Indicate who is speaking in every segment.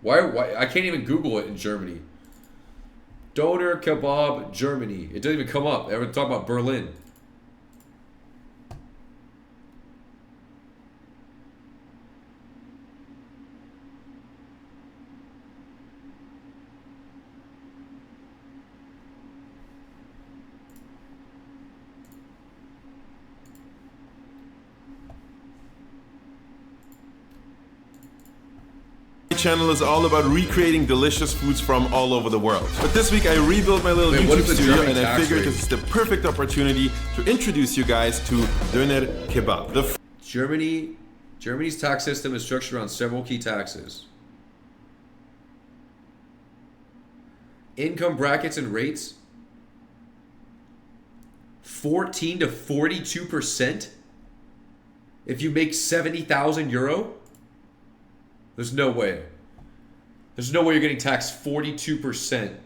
Speaker 1: Why? I can't even Google it in Germany. Döner Kebab Germany. It doesn't even come up. Everyone's talking about Berlin.
Speaker 2: Channel is all about recreating delicious foods from all over the world. But this week I rebuilt my little YouTube studio and I figured this is the perfect opportunity to introduce you guys to Döner Kebab.
Speaker 1: Germany's tax system is structured around several key taxes. Income brackets and rates. 14 to 42% if you make 70,000 euro. There's no way. There's no way you're getting taxed 42%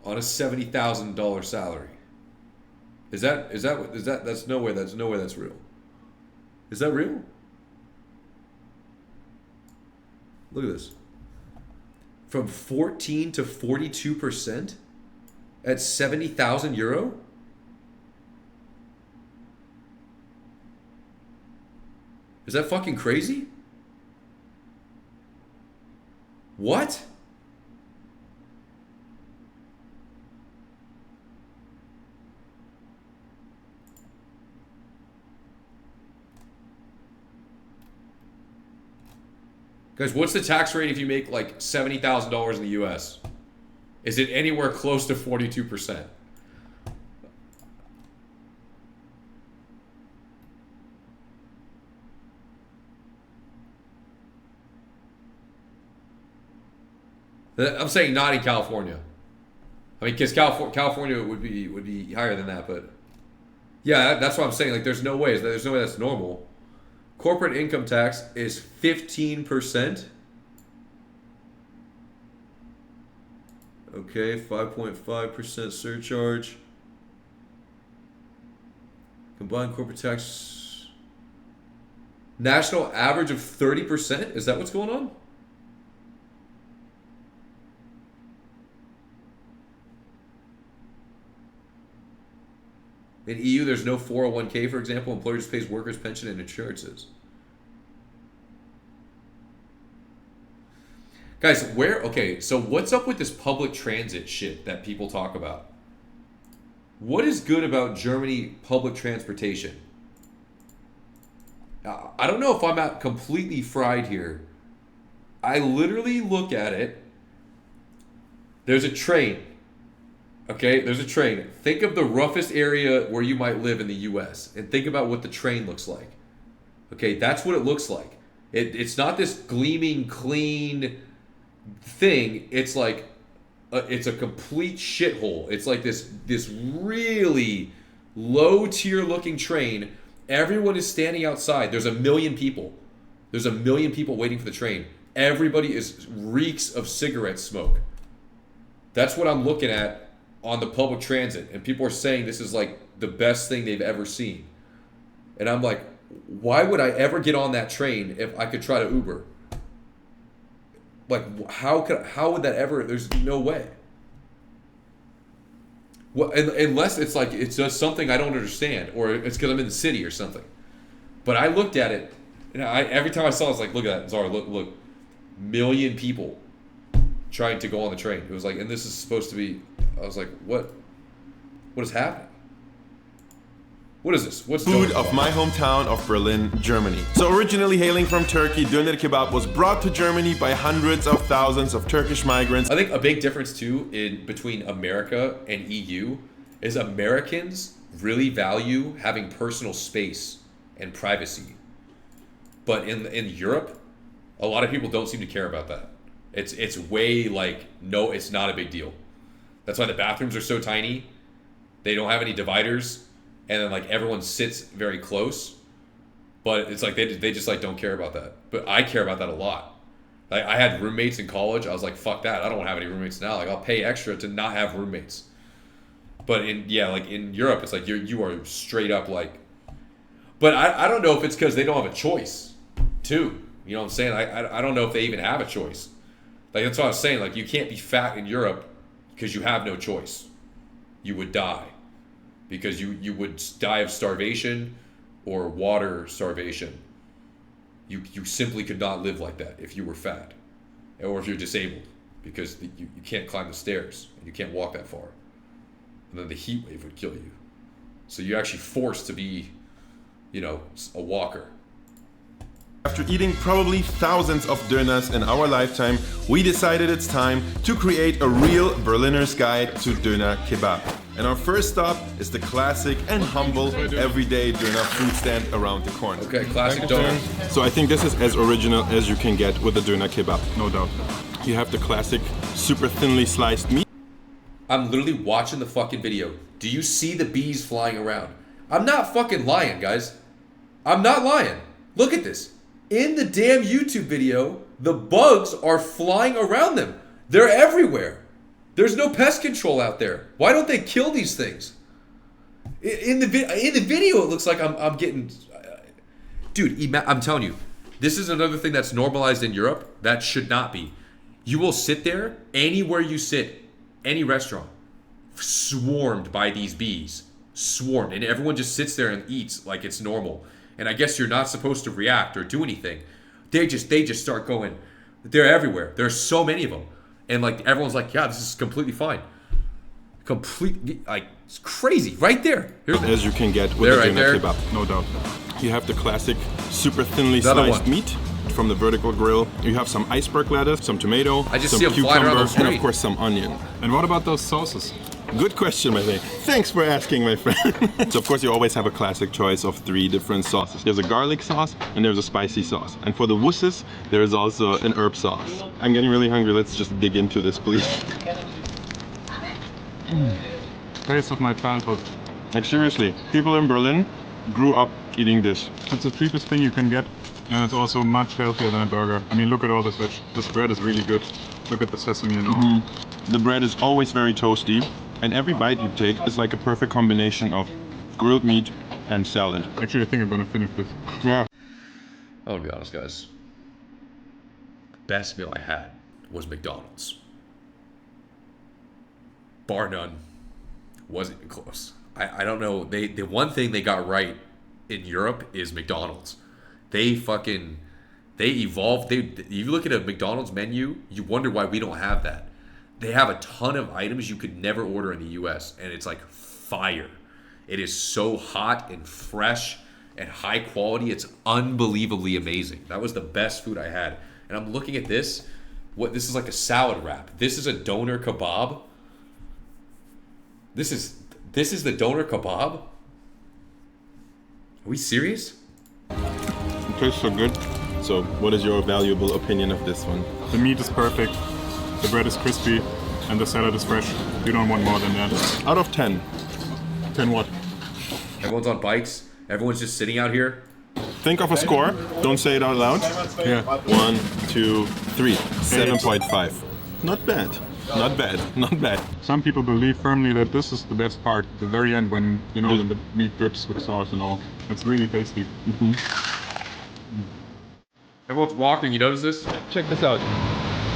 Speaker 1: on a $70,000 salary. That's no way that's real. Is that real? Look at this. From 14 to 42% at 70,000 euro? Is that fucking crazy? What? Guys, what's the tax rate if you make like $70,000 in the US? Is it anywhere close to 42%? I'm saying not in California. I mean, because California would be higher than that, but yeah, that's what I'm saying. Like, there's no way that's normal. Corporate income tax is 15%. Okay, 5.5% surcharge. Combined corporate tax. National average of 30%? Is that what's going on? In EU, there's no 401k, for example. Employer just pays workers' pension and insurances. Guys, okay, so what's up with this public transit shit that people talk about? What is good about Germany public transportation? I don't know if I'm out completely fried here. I literally look at it. There's a train. Okay, there's a train. Think of the roughest area where you might live in the U.S. and think about what the train looks like. Okay, that's what it looks like. It's not this gleaming, clean thing. It's like, it's a complete shithole. It's like this really low-tier looking train. Everyone is standing outside. There's a million people. There's a million people waiting for the train. Everybody reeks of cigarette smoke. That's what I'm looking at on the public transit, and people are saying this is like the best thing they've ever seen. And I'm like, why would I ever get on that train if I could try to Uber? Like, how would that ever? There's no way. Well, unless it's like it's just something I don't understand, or it's because I'm in the city or something. But I looked at it, and every time I saw it, I was like, look at that, Zara, look, million people trying to go on the train. It was like, and this is supposed to be. I was like, what is happening? What is this? What's
Speaker 2: food of my hometown of Berlin, Germany. So originally hailing from Turkey, Döner Kebab was brought to Germany by hundreds of thousands of Turkish migrants.
Speaker 1: I think a big difference too between America and EU is Americans really value having personal space and privacy. But in Europe, a lot of people don't seem to care about that. It's way like, no, it's not a big deal. That's why the bathrooms are so tiny. They don't have any dividers. And then like everyone sits very close. But it's like they just like don't care about that. But I care about that a lot. Like, I had roommates in college. I was like, fuck that. I don't want to have any roommates now. Like, I'll pay extra to not have roommates. But in Europe, it's like you are straight up like. But I don't know if it's because they don't have a choice too. You know what I'm saying? I don't know if they even have a choice. Like, that's what I was saying. Like, you can't be fat in Europe because you have no choice. You would die. Because you would die of starvation or water starvation. You simply could not live like that if you were fat. Or if you're disabled. Because you can't climb the stairs. And you can't walk that far. And then the heat wave would kill you. So you're actually forced to be, a walker.
Speaker 2: After eating probably thousands of döners in our lifetime, we decided it's time to create a real Berliner's guide to Döner Kebab. And our first stop is the classic and humble everyday Döner food stand around the corner.
Speaker 1: Okay, classic Döner.
Speaker 2: So I think this is as original as you can get with a Döner Kebab, no doubt. You have the classic super thinly sliced meat.
Speaker 1: I'm literally watching the fucking video. Do you see the bees flying around? I'm not fucking lying, guys. I'm not lying. Look at this. In the damn YouTube video, the bugs are flying around them. They're everywhere. There's no pest control out there. Why don't they kill these things? In the video, it looks like I'm getting... Dude, I'm telling you, this is another thing that's normalized in Europe that should not be. You will sit there, anywhere you sit, any restaurant, swarmed by these bees. Swarmed. And everyone just sits there and eats like it's normal. And I guess you're not supposed to react or do anything. They just start going. They're everywhere. There's so many of them. And like everyone's like, yeah, this is completely fine. Completely, like, it's crazy. Right there.
Speaker 2: As you can get with a Döner Kebab, no doubt. You have the classic super thinly sliced meat from the vertical grill. You have some iceberg lettuce, some tomato, some cucumber, and of course some onion.
Speaker 3: And what about those sauces?
Speaker 2: Good question, my friend. Thanks for asking, my friend. So of course you always have a classic choice of 3 different sauces. There's a garlic sauce and there's a spicy sauce. And for the wusses, there is also an herb sauce. I'm getting really hungry. Let's just dig into this, please.
Speaker 3: Taste of my childhood.
Speaker 2: Like seriously, people in Berlin grew up eating this.
Speaker 3: It's the cheapest thing you can get, and it's also much healthier than a burger. I mean, look at all this veg. This bread is really good. Look at the sesame and all.
Speaker 2: The bread is always very toasty, and every bite you take is like a perfect combination of grilled meat and salad.
Speaker 3: Actually, I think I'm gonna finish this.
Speaker 2: Yeah.
Speaker 1: I want to be honest, guys. Best meal I had was McDonald's. Bar none. Wasn't even close. I don't know. The one thing they got right in Europe is McDonald's. They evolved. You look at a McDonald's menu, you wonder why we don't have that. They have a ton of items you could never order in the US, and it's like fire. It is so hot and fresh and high quality. It's unbelievably amazing. That was the best food I had. And I'm looking at this. This is like a salad wrap. This is a doner kebab. This is the doner kebab? Are we serious?
Speaker 2: It tastes so good. So what is your valuable opinion of this one?
Speaker 3: The meat is perfect, the bread is crispy, and the salad is fresh. You don't want more than that.
Speaker 2: Out of 10.
Speaker 3: 10 what?
Speaker 1: Everyone's on bikes. Everyone's just sitting out here.
Speaker 2: Think of a score. Don't say it out loud.
Speaker 3: Yeah.
Speaker 2: 1, 2, 3. 7.5. Not bad. Not bad. Not bad.
Speaker 3: Some people believe firmly that this is the best part, the very end when, the meat drips with sauce and all. It's really tasty.
Speaker 1: Everyone's walking. You notice this?
Speaker 2: Check this out.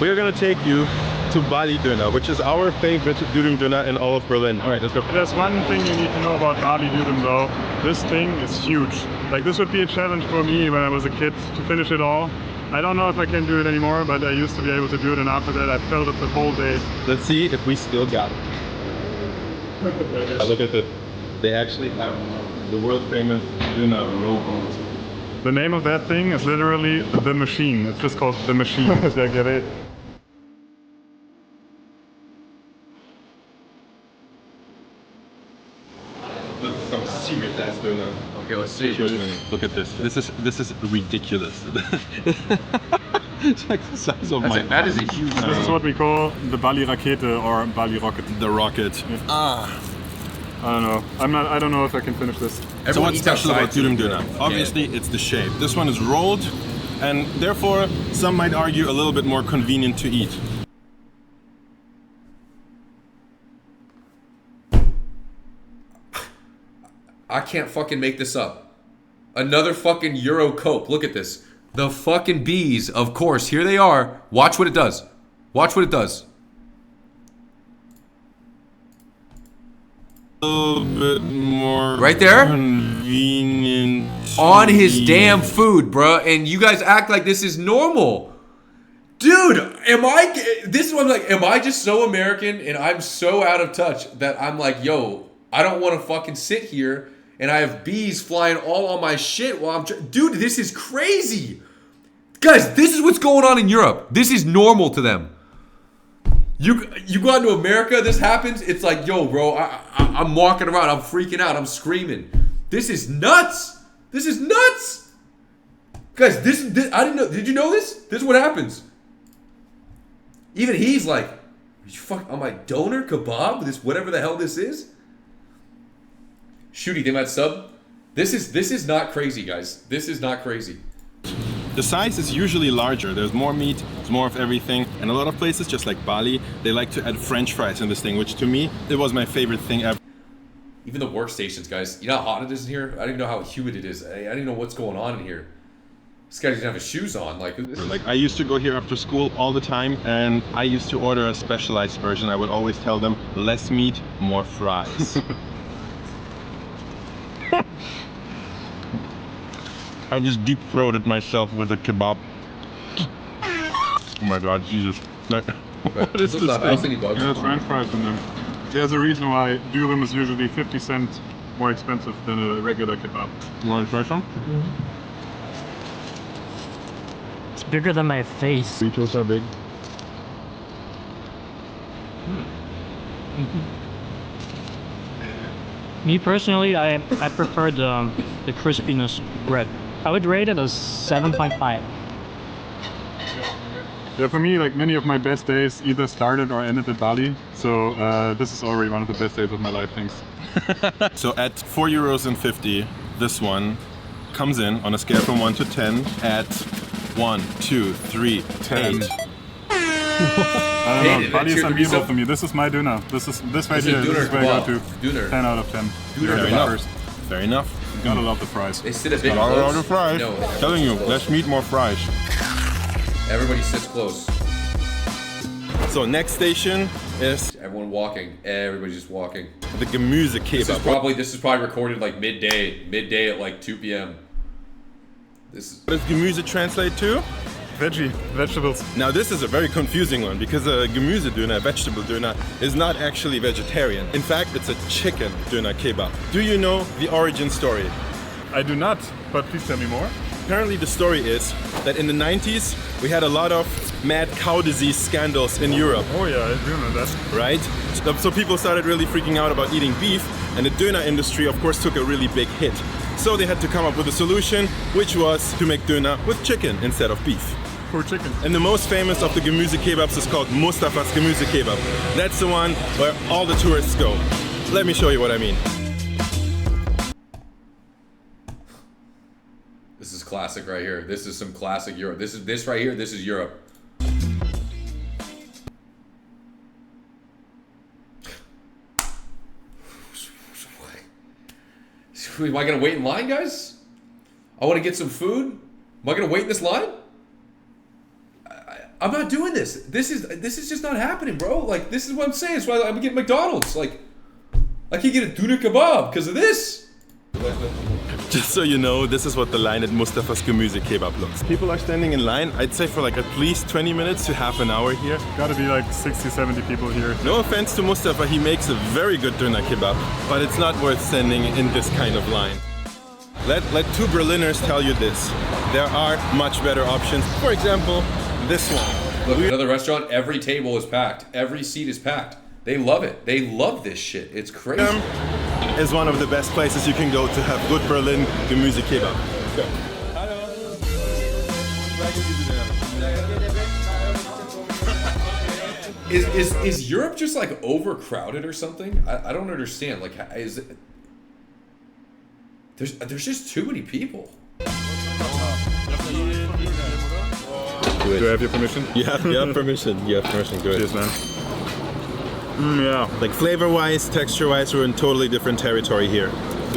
Speaker 2: We are gonna take you to Bali Döner, which is our favorite Döner in all of Berlin. All right, let's go.
Speaker 3: There's one thing you need to know about Bali Dürüm though. This thing is huge. Like this would be a challenge for me when I was a kid to finish it all. I don't know if I can do it anymore, but I used to be able to do it, and after that I felt it the whole day.
Speaker 2: Let's see if we still got it. Look at it. They actually have the world famous Döner robot.
Speaker 3: The name of that thing is literally the machine. It's just called the machine. Sehr Gerät.
Speaker 2: This is some serious ass Döner.
Speaker 1: Okay, let's see.
Speaker 2: Look at this. This is ridiculous. It's like the size of my.
Speaker 1: That is a huge.
Speaker 3: This is what we call the Bali Rakete or Bali Rocket.
Speaker 2: The rocket.
Speaker 3: I don't know. I don't know if I can finish this.
Speaker 2: So what's special about Döner? Obviously, it's the shape. This one is rolled, and therefore some might argue a little bit more convenient to eat.
Speaker 1: I can't fucking make this up. Another fucking Euro Coke. Look at this. The fucking bees, of course, here they are. Watch what it does. Watch what it does.
Speaker 2: A little bit more
Speaker 1: right there
Speaker 2: convenient
Speaker 1: on his damn food, bro. And you guys act like this is normal. Dude, this is what I'm like, am I just so American and I'm so out of touch that I'm like, yo, I don't want to fucking sit here and I have bees flying all on my shit while dude, this is crazy. Guys, this is what's going on in Europe. This is normal to them. You go out to America, this happens, it's like, yo, bro, I'm walking around, I'm freaking out, I'm screaming. This is nuts. This is nuts. Guys, this I didn't know. Did you know this? This is what happens. Even he's like, you fuck on my doner kebab, this whatever the hell this is. Shooty, they might sub. This is not crazy, guys. This is not crazy.
Speaker 2: The size is usually larger. There's more meat, there's more of everything. And a lot of places, just like Bali, they like to add French fries in this thing, which to me, it was my favorite thing ever.
Speaker 1: Even the workstations, guys. You know how hot it is in here? I don't even know how humid it is. I don't even know what's going on in here. This guy doesn't have his shoes on. Like
Speaker 2: I used to go here after school all the time, and I used to order a specialized version. I would always tell them, less meat, more fries. I just deep-throated myself with a kebab. Oh my god, Jesus. What is this thing?
Speaker 3: There's French fries in them. There's a reason why dürüm is usually 50 cents more expensive than a regular kebab.
Speaker 2: You want to try some?
Speaker 4: It's bigger than my face.
Speaker 2: Beetles are big.
Speaker 4: Me personally, I prefer the crispiness bread. I would rate it as 7.5.
Speaker 3: Yeah, for me, like many of my best days either started or ended at Bali. So this is already one of the best days of my life, thanks.
Speaker 2: So at €4.50, this one comes in on a scale from 1 to 10 at 1, 2, 3,
Speaker 3: 10.
Speaker 2: 8.
Speaker 3: I don't know, Bali is unbeatable for me. This is my Döner. This right here, this is where I go to.
Speaker 1: Döner.
Speaker 3: 10 out of 10.
Speaker 2: Fair enough. Fair enough.
Speaker 3: You gotta love the fries.
Speaker 1: They sit a bit
Speaker 2: Gotta love
Speaker 1: close.
Speaker 2: the fries.
Speaker 1: No,
Speaker 2: Telling you,
Speaker 1: close.
Speaker 2: less meat, more fries.
Speaker 1: Everybody sits close.
Speaker 2: So next station is
Speaker 1: Everyone walking. Everybody's just walking.
Speaker 2: the Gemüse Kebab.
Speaker 1: This is probably recorded like midday at like 2 p.m. This is
Speaker 2: What does Gemüse translate to?
Speaker 3: Vegetables.
Speaker 2: Now this is a very confusing one because a Gemüse Döner, vegetable Döner, is not actually vegetarian. In fact, it's a chicken Döner Kebab. Do you know the origin story?
Speaker 3: I do not, but please tell me more.
Speaker 2: Apparently the story is that in the 90s we had a lot of mad cow disease scandals in Europe,
Speaker 3: Oh yeah, I do know that.
Speaker 2: right? So people started really freaking out about eating beef, and the Döner industry of course took a really big hit. So they had to come up with a solution, which was to make Döner with chicken instead of beef.
Speaker 3: Poor chicken.
Speaker 2: And the most famous of the Gemüse Kebabs is called Mustafa's Gemüse Kebab. That's the one where all the tourists go. Let me show you what I mean.
Speaker 1: This is classic right here. This is some classic Europe. This right here. This is Europe. Am I gonna wait in line, guys? I want to get some food. Am I gonna wait in this line? I'm not doing this. This is just not happening, bro. Like this is what I'm saying. That's why I'm getting McDonald's. Like I can't get a Döner Kebab because of this.
Speaker 2: Just so you know, this is what the line at Mustafa's Gemüse Kebab looks. People are standing in line, I'd say for like at least 20 minutes to half an hour here.
Speaker 3: Gotta be like 60, 70 people here.
Speaker 2: No offense to Mustafa, he makes a very good Döner Kebab, but it's not worth standing in this kind of line. Let two Berliners tell you this. There are much better options. For example, this one.
Speaker 1: Look, another restaurant. Every table is packed. Every seat is packed. They love it. They love this shit. It's crazy.
Speaker 2: Is one of the best places you can go to have good Berlin Gemüse Kebab.
Speaker 1: Is Europe just like overcrowded or something? I don't understand. Like, is it? There's just too many people.
Speaker 3: Do I have your permission?
Speaker 2: You have permission. You have permission. Good.
Speaker 3: Cheers, man.
Speaker 2: Yeah. Like flavor-wise, texture-wise, we're in totally different territory here.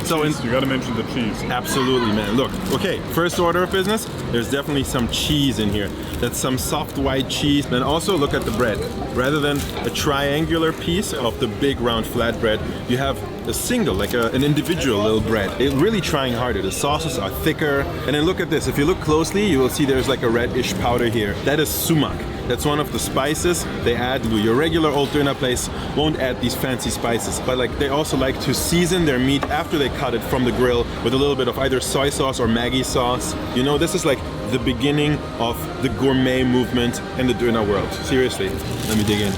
Speaker 2: So
Speaker 3: You gotta mention the cheese.
Speaker 2: absolutely, man. Look, okay. First order of business: There's definitely some cheese in here. That's some soft white cheese. And also look at the bread. Rather than a triangular piece of the big round flatbread, you have a single, like an individual little bread. It's really trying harder. The sauces are thicker. And then look at this. If you look closely, you will see there's like a reddish powder here. That is sumac. That's one of the spices they add. Your regular old döner place won't add these fancy spices, but like they also like to season their meat after they cut it from the grill with a little bit of either soy sauce or Maggi sauce. You know, this is like the beginning of the gourmet movement in the döner world. Seriously, let me dig in.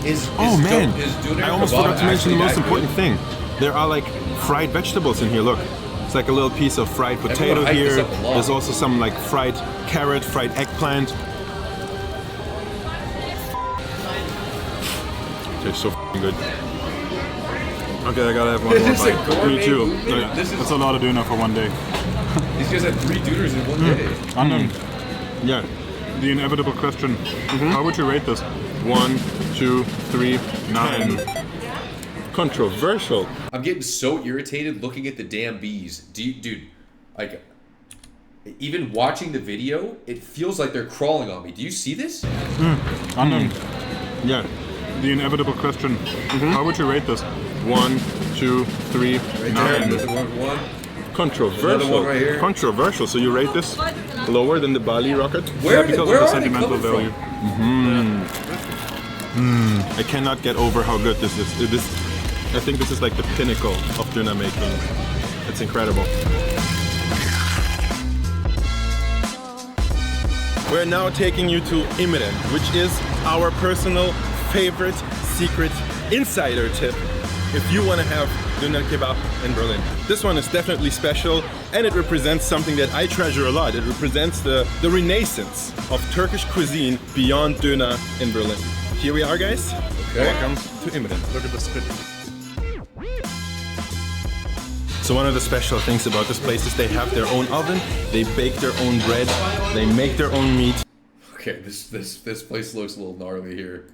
Speaker 2: I almost forgot to mention the most important thing. There are like fried vegetables in here, look. It's like a little piece of fried potato here. There's also some like fried carrot, fried eggplant. Tastes so f***ing good. Okay, I gotta have one more bite. Me too.
Speaker 3: That's a lot of döner for one day.
Speaker 1: These guys had 3 döners in one day.
Speaker 2: Yeah.
Speaker 3: The inevitable question. How would you rate this?
Speaker 2: 1, 2, 3, 9. Controversial.
Speaker 1: I'm getting so irritated looking at the damn bees. Dude, like, even watching the video, it feels like they're crawling on me. Do you see this?
Speaker 2: Yeah.
Speaker 3: The inevitable question. How would you rate this?
Speaker 2: 1, 2, 3, 9.
Speaker 1: There's one.
Speaker 2: Controversial.
Speaker 1: Another one right here.
Speaker 2: Controversial. So you rate this lower than the Bali rocket?
Speaker 1: Where
Speaker 3: Because
Speaker 1: where
Speaker 3: of the
Speaker 1: are they
Speaker 3: sentimental
Speaker 1: coming
Speaker 3: value.
Speaker 1: from?
Speaker 2: I cannot get over how good this is. I think this is like the pinnacle of döner making. It's incredible. We're now taking you to Imren, which is our personal favorite secret insider tip if you want to have Döner Kebab in Berlin. This one is definitely special and it represents something that I treasure a lot. It represents the renaissance of Turkish cuisine beyond Döner in Berlin. Here we are, guys.
Speaker 1: Okay.
Speaker 2: Welcome to Imren.
Speaker 3: Look at the spit.
Speaker 2: So one of the special things about this place is they have their own oven, they bake their own bread, they make their own meat.
Speaker 1: Okay, this place looks a little gnarly here.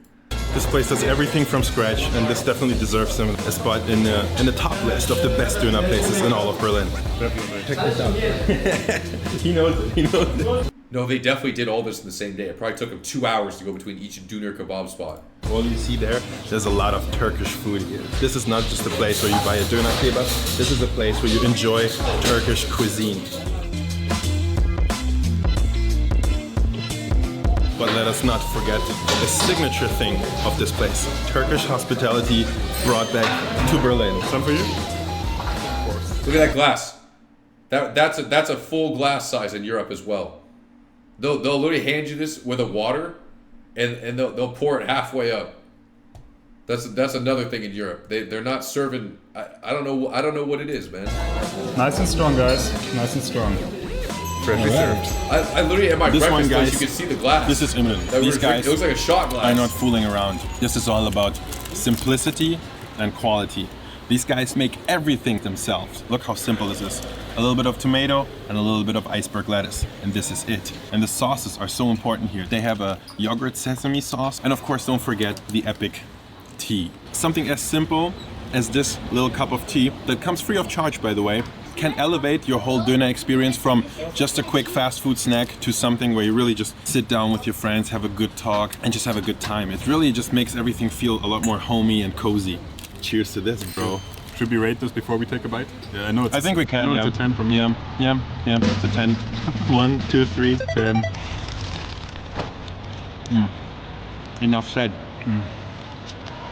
Speaker 2: This place does everything from scratch, and this definitely deserves a spot in the top list of the best döner places in all of Berlin.
Speaker 3: Definitely.
Speaker 2: Check this out. He knows it.
Speaker 1: No, they definitely did all this in the same day. It probably took them 2 hours to go between each Döner Kebab spot.
Speaker 2: Well, you see there's a lot of Turkish food here. This is not just a place where you buy a Döner Kebab. This is a place where you enjoy Turkish cuisine. But let us not forget the signature thing of this place. Turkish hospitality brought back to Berlin.
Speaker 3: Some for you?
Speaker 1: Look at that glass. That's a full glass size in Europe as well. They'll literally hand you this with a water, and they'll pour it halfway up. That's another thing in Europe. They're not serving. I don't know what it is, man.
Speaker 3: Nice and strong, guys. Nice and strong.
Speaker 2: Freshly served.
Speaker 1: I literally at my
Speaker 2: This
Speaker 1: breakfast
Speaker 2: one, guys,
Speaker 1: place, you could see the glass.
Speaker 2: This is Imren. These guys
Speaker 1: it looks like a shot glass.
Speaker 2: are not fooling around. This is all about simplicity and quality. These guys make everything themselves. Look how simple this is. A little bit of tomato and a little bit of iceberg lettuce. And this is it. And the sauces are so important here. They have a yogurt sesame sauce. And of course, don't forget the epic tea. Something as simple as this little cup of tea that comes free of charge, by the way, can elevate your whole döner experience from just a quick fast food snack to something where you really just sit down with your friends, have a good talk, and just have a good time. It really just makes everything feel a lot more homey and cozy. Cheers to this, bro.
Speaker 3: Should we rate this before we take a bite? Yeah, I know it's.
Speaker 2: I think we can.
Speaker 3: I know it's a 10 from me.
Speaker 2: Yeah, it's a 10. 1, 2, 3, 10. Enough said.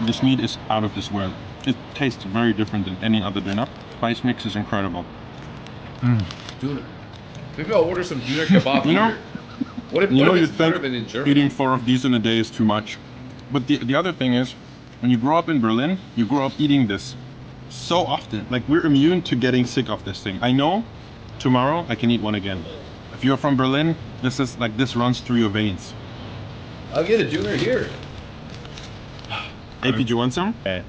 Speaker 2: This meat is out of this world. It tastes very different than any other döner. Spice mix is incredible.
Speaker 1: Dude, maybe I'll order some Döner Kebab.
Speaker 2: You know,
Speaker 1: what if
Speaker 2: you'd
Speaker 1: it's better
Speaker 2: think
Speaker 1: than in Germany?
Speaker 2: eating 4 of these in a day is too much. But the other thing is, when you grow up in Berlin, you grow up eating this so often. Like, we're immune to getting sick of this thing. I know tomorrow I can eat one again. If you're from Berlin, this runs through your veins.
Speaker 1: I'll get a Döner here.
Speaker 2: AP, do you want some? Yeah.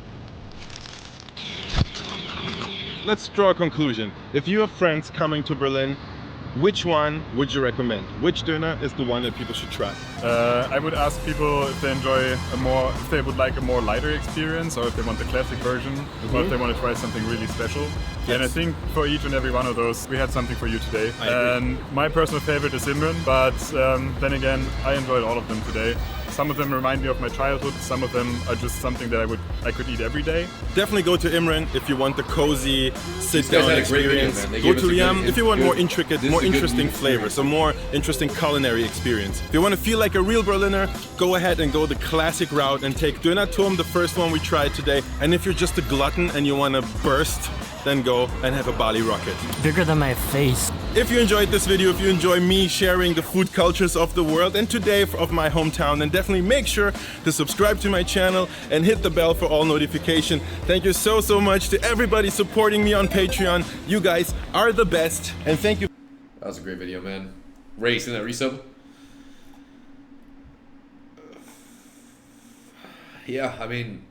Speaker 2: Let's draw a conclusion. If you have friends coming to Berlin, which one would you recommend? Which döner is the one that people should try?
Speaker 3: I would ask people if they if they would like a more lighter experience, or if they want the classic version, or if they want to try something really special.
Speaker 2: Yes.
Speaker 3: And I think for each and every one of those, we had something for you today. And my personal favorite is Imran, but then again, I enjoyed all of them today. Some of them remind me of my childhood. Some of them are just something that I could eat every day.
Speaker 2: Definitely go to Imran if you want the cozy sit-down experience. Go to Liam if you want more intricate, more interesting flavors, a more interesting culinary experience. If you want to feel like a real Berliner, go ahead and go the classic route and take Döner Turm, the first one we tried today. And if you're just a glutton and you want to burst, then go and have a Bali rocket.
Speaker 4: Bigger than my face.
Speaker 2: If you enjoyed this video, if you enjoy me sharing the food cultures of the world and today of my hometown, then definitely make sure to subscribe to my channel and hit the bell for all notification. Thank you so much to everybody supporting me on Patreon. You guys are the best, and thank you.
Speaker 1: That was a great video, man. Ray, send that resub. Yeah, I mean,